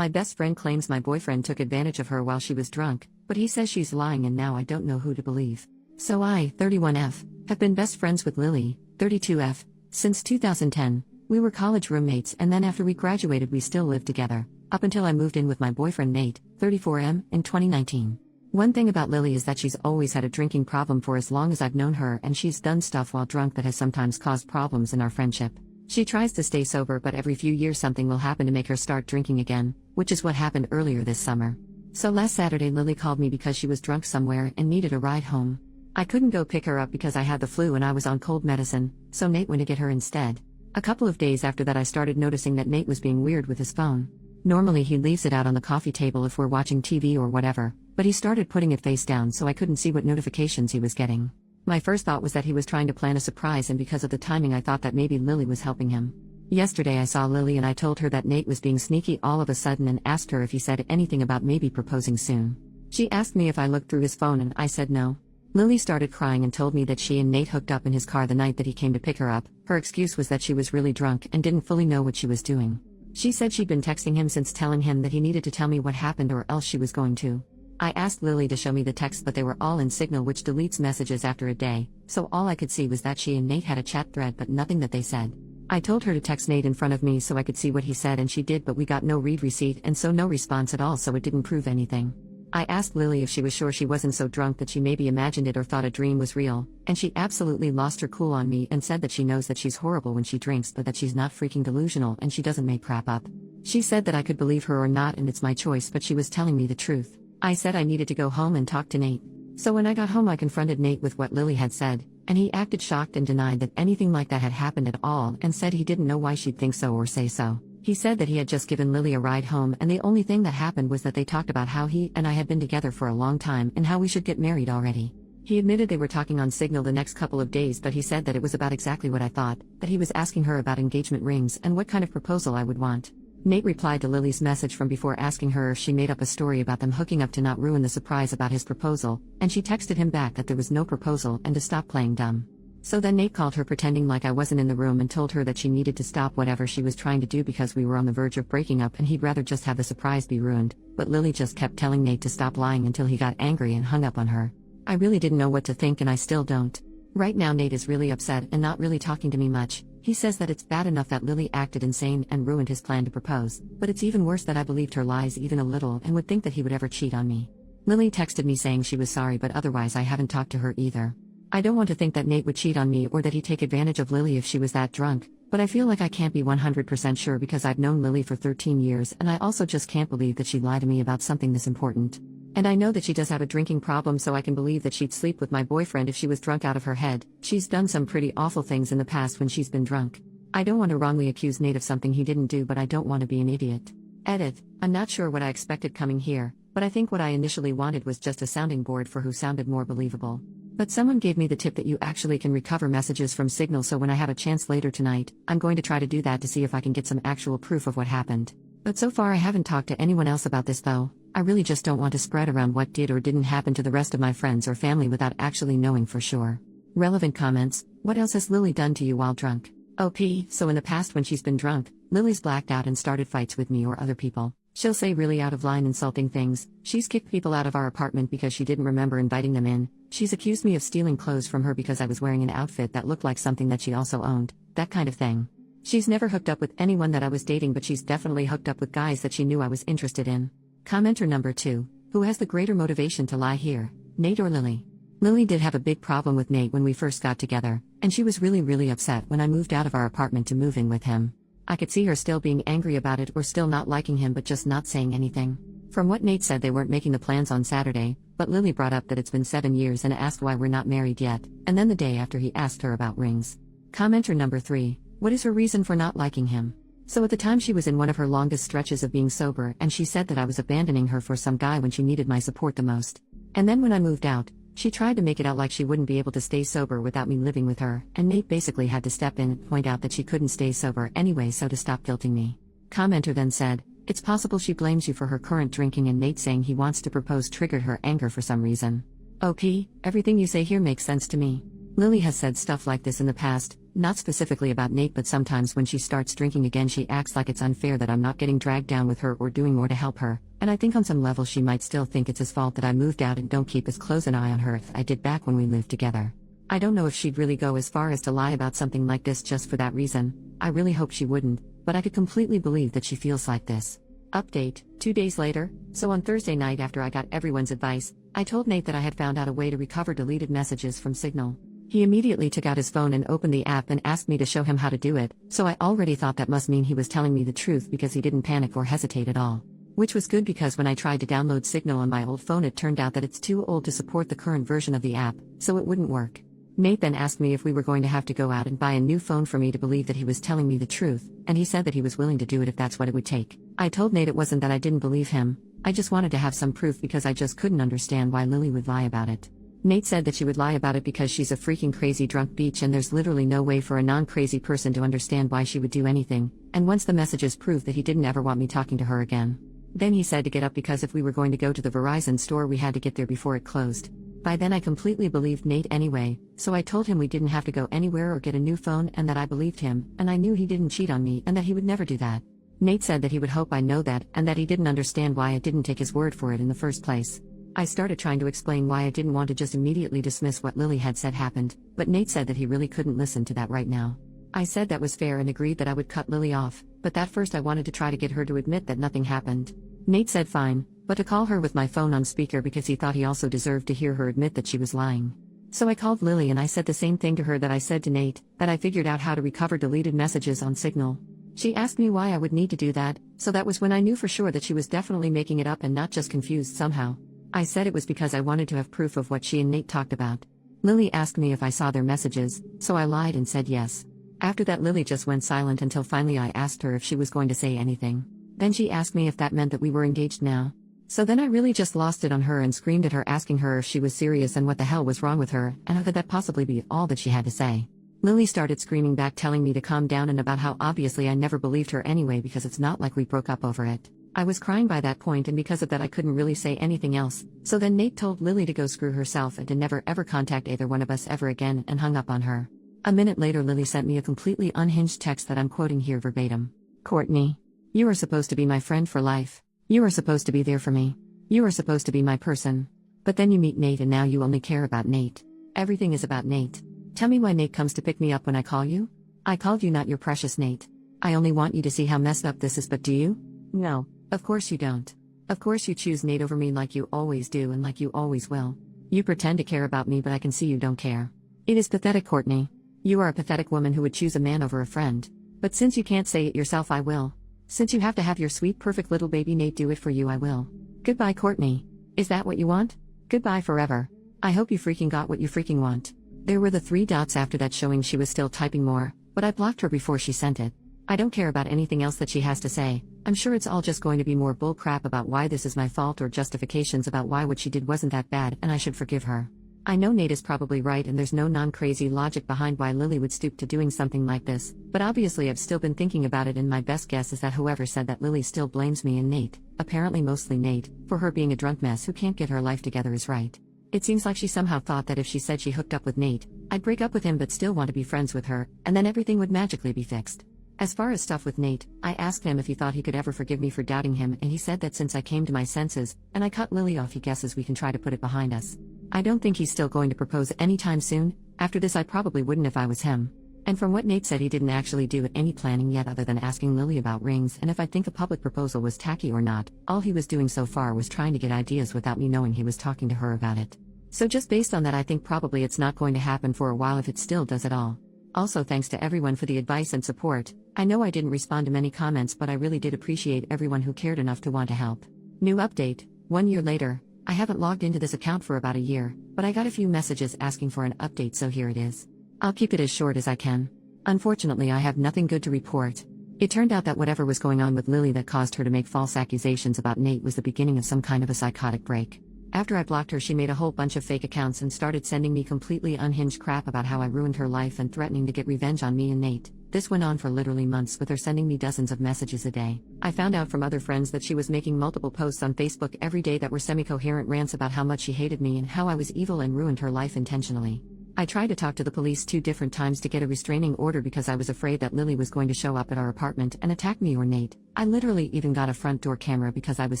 My best friend claims my boyfriend took advantage of her while she was drunk, but he says she's lying and now I don't know who to believe. So I, 31F, have been best friends with Lily, 32F, since 2010. We were college roommates and then after we graduated we still lived together, up until I moved in with my boyfriend Nate, 34M, in 2019. One thing about Lily is that she's always had a drinking problem for as long as I've known her, and she's done stuff while drunk that has sometimes caused problems in our friendship. She tries to stay sober, but every few years something will happen to make her start drinking again, which is what happened earlier this summer. So last Saturday Lily called me because she was drunk somewhere and needed a ride home. I couldn't go pick her up because I had the flu and I was on cold medicine, so Nate went to get her instead. A couple of days after that I started noticing that Nate was being weird with his phone. Normally he leaves it out on the coffee table if we're watching TV or whatever, but he started putting it face down so I couldn't see what notifications he was getting. My first thought was that he was trying to plan a surprise, and because of the timing I thought that maybe Lily was helping him. Yesterday I saw Lily and I told her that Nate was being sneaky all of a sudden and asked her if he said anything about maybe proposing soon. She asked me if I looked through his phone and I said no. Lily started crying and told me that she and Nate hooked up in his car the night that he came to pick her up. Her excuse was that she was really drunk and didn't fully know what she was doing. She said she'd been texting him since, telling him that he needed to tell me what happened or else she was going to. I asked Lily to show me the texts, but they were all in Signal, which deletes messages after a day, so all I could see was that she and Nate had a chat thread but nothing that they said. I told her to text Nate in front of me so I could see what he said, and she did, but we got no read receipt and so no response at all, so it didn't prove anything. I asked Lily if she was sure she wasn't so drunk that she maybe imagined it or thought a dream was real, and she absolutely lost her cool on me and said that she knows that she's horrible when she drinks but that she's not freaking delusional and she doesn't make crap up. She said that I could believe her or not and it's my choice, but she was telling me the truth. I said I needed to go home and talk to Nate. So when I got home I confronted Nate with what Lily had said, and he acted shocked and denied that anything like that had happened at all and said he didn't know why she'd think so or say so. He said that he had just given Lily a ride home and the only thing that happened was that they talked about how he and I had been together for a long time and how we should get married already. He admitted they were talking on Signal the next couple of days, but he said that it was about exactly what I thought, that he was asking her about engagement rings and what kind of proposal I would want. Nate replied to Lily's message from before asking her if she made up a story about them hooking up to not ruin the surprise about his proposal, and she texted him back that there was no proposal and to stop playing dumb. So then Nate called her pretending like I wasn't in the room and told her that she needed to stop whatever she was trying to do because we were on the verge of breaking up and he'd rather just have the surprise be ruined, but Lily just kept telling Nate to stop lying until he got angry and hung up on her. I really didn't know what to think and I still don't. Right now Nate is really upset and not really talking to me much. He says that it's bad enough that Lily acted insane and ruined his plan to propose, but it's even worse that I believed her lies even a little and would think that he would ever cheat on me. Lily texted me saying she was sorry, but otherwise I haven't talked to her either. I don't want to think that Nate would cheat on me or that he'd take advantage of Lily if she was that drunk, but I feel like I can't be 100% sure because I've known Lily for 13 years and I also just can't believe that she'd lie to me about something this important. And I know that she does have a drinking problem, so I can believe that she'd sleep with my boyfriend if she was drunk out of her head. She's done some pretty awful things in the past when she's been drunk. I don't want to wrongly accuse Nate of something he didn't do, but I don't want to be an idiot. Edit. I'm not sure what I expected coming here, but I think what I initially wanted was just a sounding board for who sounded more believable. But someone gave me the tip that you actually can recover messages from Signal, so when I have a chance later tonight, I'm going to try to do that to see if I can get some actual proof of what happened. But so far I haven't talked to anyone else about this though. I really just don't want to spread around what did or didn't happen to the rest of my friends or family without actually knowing for sure. Relevant comments. What else has Lily done to you while drunk? OP, so in the past when she's been drunk, Lily's blacked out and started fights with me or other people. She'll say really out of line insulting things. She's kicked people out of our apartment because she didn't remember inviting them in. She's accused me of stealing clothes from her because I was wearing an outfit that looked like something that she also owned, that kind of thing. She's never hooked up with anyone that I was dating, but she's definitely hooked up with guys that she knew I was interested in. Commenter number 2. Who has the greater motivation to lie here, Nate or Lily? Lily did have a big problem with Nate when we first got together, and she was really upset when I moved out of our apartment to move in with him. I could see her still being angry about it or still not liking him but just not saying anything. From what Nate said, they weren't making the plans on Saturday, but Lily brought up that it's been 7 years and asked why we're not married yet, and then the day after he asked her about rings. Commenter number 3. What is her reason for not liking him? So at the time she was in one of her longest stretches of being sober, and she said that I was abandoning her for some guy when she needed my support the most. And then when I moved out, she tried to make it out like she wouldn't be able to stay sober without me living with her, and Nate basically had to step in and point out that she couldn't stay sober anyway, so to stop guilting me. Commenter then said, it's possible she blames you for her current drinking, and Nate saying he wants to propose triggered her anger for some reason. OP, everything you say here makes sense to me. Lily has said stuff like this in the past, not specifically about Nate, but sometimes when she starts drinking again, she acts like it's unfair that I'm not getting dragged down with her or doing more to help her, and I think on some level she might still think it's his fault that I moved out and don't keep as close an eye on her as I did back when we lived together. I don't know if she'd really go as far as to lie about something like this just for that reason. I really hope she wouldn't, but I could completely believe that she feels like this. Update, 2 days later. So on Thursday night, after I got everyone's advice, I told Nate that I had found out a way to recover deleted messages from Signal. He immediately took out his phone and opened the app and asked me to show him how to do it, so I already thought that must mean he was telling me the truth because he didn't panic or hesitate at all. Which was good, because when I tried to download Signal on my old phone, it turned out that it's too old to support the current version of the app, so it wouldn't work. Nate then asked me if we were going to have to go out and buy a new phone for me to believe that he was telling me the truth, and he said that he was willing to do it if that's what it would take. I told Nate it wasn't that I didn't believe him, I just wanted to have some proof because I just couldn't understand why Lily would lie about it. Nate said that she would lie about it because she's a freaking crazy drunk bitch and there's literally no way for a non-crazy person to understand why she would do anything, and once the messages proved that he didn't ever want me talking to her again. Then he said to get up because if we were going to go to the Verizon store we had to get there before it closed. By then I completely believed Nate anyway, so I told him we didn't have to go anywhere or get a new phone and that I believed him, and I knew he didn't cheat on me and that he would never do that. Nate said that he would hope I know that and that he didn't understand why I didn't take his word for it in the first place. I started trying to explain why I didn't want to just immediately dismiss what Lily had said happened, but Nate said that he really couldn't listen to that right now. I said that was fair and agreed that I would cut Lily off, but that first I wanted to try to get her to admit that nothing happened. Nate said fine, but to call her with my phone on speaker because he thought he also deserved to hear her admit that she was lying. So I called Lily and I said the same thing to her that I said to Nate, that I figured out how to recover deleted messages on Signal. She asked me why I would need to do that, so that was when I knew for sure that she was definitely making it up and not just confused somehow. I said it was because I wanted to have proof of what she and Nate talked about. Lily asked me if I saw their messages, so I lied and said yes. After that Lily just went silent until finally I asked her if she was going to say anything. Then she asked me if that meant that we were engaged now. So then I really just lost it on her and screamed at her, asking her if she was serious and what the hell was wrong with her, and how could that possibly be all that she had to say. Lily started screaming back, telling me to calm down and about how obviously I never believed her anyway because it's not like we broke up over it. I was crying by that point and because of that I couldn't really say anything else, so then Nate told Lily to go screw herself and to never ever contact either one of us ever again and hung up on her. A minute later Lily sent me a completely unhinged text that I'm quoting here verbatim. "Courtney, you are supposed to be my friend for life. You are supposed to be there for me. You are supposed to be my person. But then you meet Nate and now you only care about Nate. Everything is about Nate. Tell me why Nate comes to pick me up when I call you? I called you, not your precious Nate. I only want you to see how messed up this is, but do you? No, of course you don't. Of course you choose Nate over me like you always do and like you always will. You pretend to care about me, but I can see you don't care. It is pathetic, Courtney. You are a pathetic woman who would choose a man over a friend. But since you can't say it yourself, I will. Since you have to have your sweet perfect little baby Nate do it for you, I will. Goodbye, Courtney. Is that what you want? Goodbye forever. I hope you freaking got what you freaking want." There were the 3 dots after that showing she was still typing more, but I blocked her before she sent it. I don't care about anything else that she has to say. I'm sure it's all just going to be more bull crap about why this is my fault or justifications about why what she did wasn't that bad and I should forgive her. I know Nate is probably right and there's no non-crazy logic behind why Lily would stoop to doing something like this, but obviously I've still been thinking about it and my best guess is that whoever said that Lily still blames me and Nate, apparently mostly Nate, for her being a drunk mess who can't get her life together is right. It seems like she somehow thought that if she said she hooked up with Nate, I'd break up with him but still want to be friends with her, and then everything would magically be fixed. As far as stuff with Nate, I asked him if he thought he could ever forgive me for doubting him and he said that since I came to my senses, and I cut Lily off, he guesses we can try to put it behind us. I don't think he's still going to propose anytime soon. After this I probably wouldn't if I was him. And from what Nate said, he didn't actually do any planning yet other than asking Lily about rings and if I think a public proposal was tacky or not. All he was doing so far was trying to get ideas without me knowing he was talking to her about it. So just based on that I think probably it's not going to happen for a while if it still does at all. Also thanks to everyone for the advice and support. I know I didn't respond to many comments but I really did appreciate everyone who cared enough to want to help. New update, 1 year later. I haven't logged into this account for about a year, but I got a few messages asking for an update, so here it is. I'll keep it as short as I can. Unfortunately I have nothing good to report. It turned out that whatever was going on with Lily that caused her to make false accusations about Nate was the beginning of some kind of a psychotic break. After I blocked her she made a whole bunch of fake accounts and started sending me completely unhinged crap about how I ruined her life and threatening to get revenge on me and Nate. This went on for literally months with her sending me dozens of messages a day. I found out from other friends that she was making multiple posts on Facebook every day that were semi-coherent rants about how much she hated me and how I was evil and ruined her life intentionally. I tried to talk to the police 2 different times to get a restraining order because I was afraid that Lily was going to show up at our apartment and attack me or Nate. I literally even got a front door camera because I was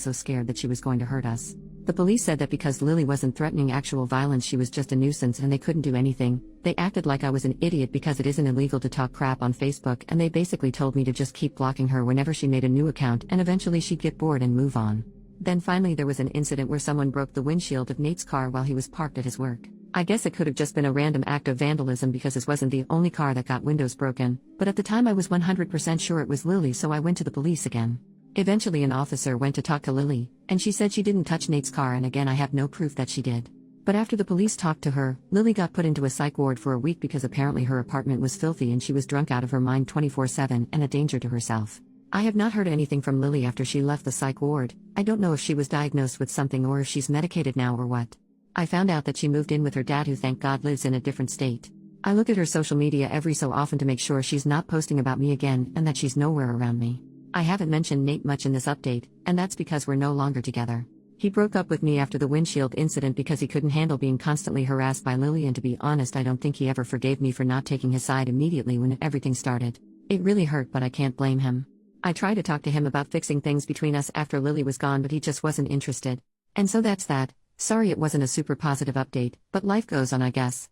so scared that she was going to hurt us. The police said that because Lily wasn't threatening actual violence, she was just a nuisance and they couldn't do anything. They acted like I was an idiot because it isn't illegal to talk crap on Facebook, and they basically told me to just keep blocking her whenever she made a new account and eventually she'd get bored and move on. Then finally there was an incident where someone broke the windshield of Nate's car while he was parked at his work. I guess it could have just been a random act of vandalism because this wasn't the only car that got windows broken, but at the time I was 100% sure it was Lily, so I went to the police again. Eventually an officer went to talk to Lily, and she said she didn't touch Nate's car, and again I have no proof that she did. But after the police talked to her, Lily got put into a psych ward for a week because apparently her apartment was filthy and she was drunk out of her mind 24/7 and a danger to herself. I have not heard anything from Lily after she left the psych ward. I don't know if she was diagnosed with something or if she's medicated now or what. I found out that she moved in with her dad, who thank God lives in a different state. I look at her social media every so often to make sure she's not posting about me again and that she's nowhere around me. I haven't mentioned Nate much in this update, and that's because we're no longer together. He broke up with me after the windshield incident because he couldn't handle being constantly harassed by Lily, and to be honest I don't think he ever forgave me for not taking his side immediately when everything started. It really hurt, but I can't blame him. I tried to talk to him about fixing things between us after Lily was gone, but he just wasn't interested. And so that's that. Sorry it wasn't a super positive update, but life goes on, I guess.